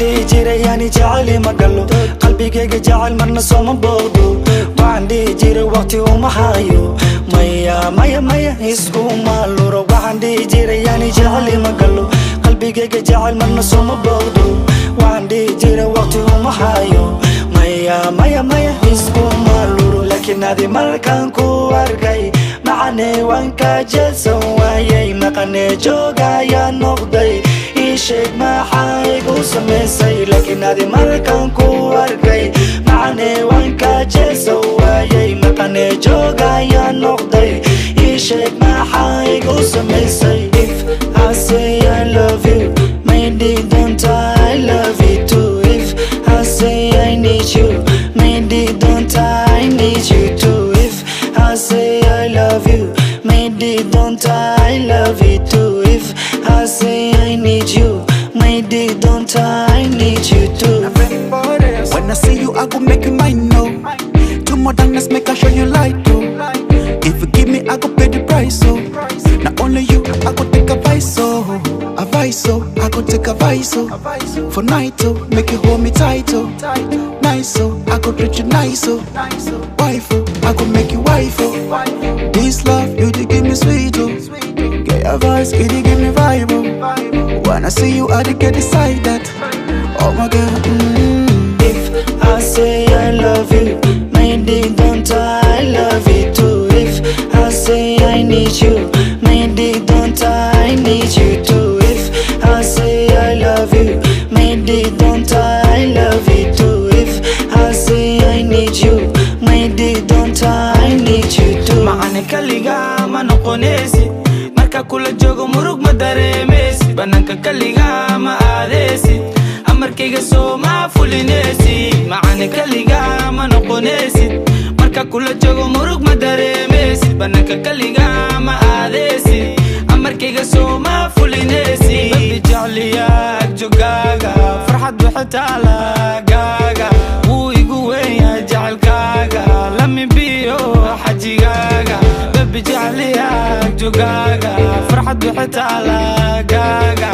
وعندي جيري يعني جعلي مقلو قلبي كيك جعل من صوم بوضو وعندي جيري وقتي ومحايو ميا ميا ميا اسكو مالورو وعندي جيري يعني جعلي مقلو قلبي كيك جعل من صوم بوضو وعندي جيري وقتي ومحايو ميا ميا ميا اسكو مالورو لكن هذه مركان كو أركاي معاني وانكا جيسان واياي مقاني جوغا يا نقضي إيشيك ما حايقو سميسي لكن هذه مركان كو أركاي معاني وانكا جيسان واياي مقاني جوغا يا نقضي إيشيك ما حايقو سميسي If I say I love you maybe don't I love you too If I say I need you maybe don't I need you too If I say I love you maybe don't I love you too If I say I need you maybe don't I need you too When I see you I go make you mine no Two more darkness make I show you light oh If you give me I go pay the price oh Not only you I go take a vice oh I go take a vice oh For night oh make you hold me tight oh Nice oh I go treat you nice oh Wife oh I go make you wife oh This love you dey give me sweet oh Get your voice you dey give me vibe oh When I see you I dey get beside that Oh my girl If I say I love you maybe don't I love you too If I say I need you maybe don't I need you too If I say I love you maybe don't I love you too If I say I need you maybe don't I need you too Macaney kaliga ma noqonaysi marka kula joogo murug ma dareemaysi bananka kaliga ma aadaysi amarkayga soo ma fulinaysi Macaney kaliga ma noqonaysi marka kula joogo murug ma dareemaysi bananka kaliga ma aadaysi amarkayga soo ma fulinaysi babi jecliyaag jogaaga farxad waxtaa laagaaga wuu igu weeyaa jecelkaaga lami biyo xajigaaga babi jecliyaag jogaaga farxad waxtaa laagaaga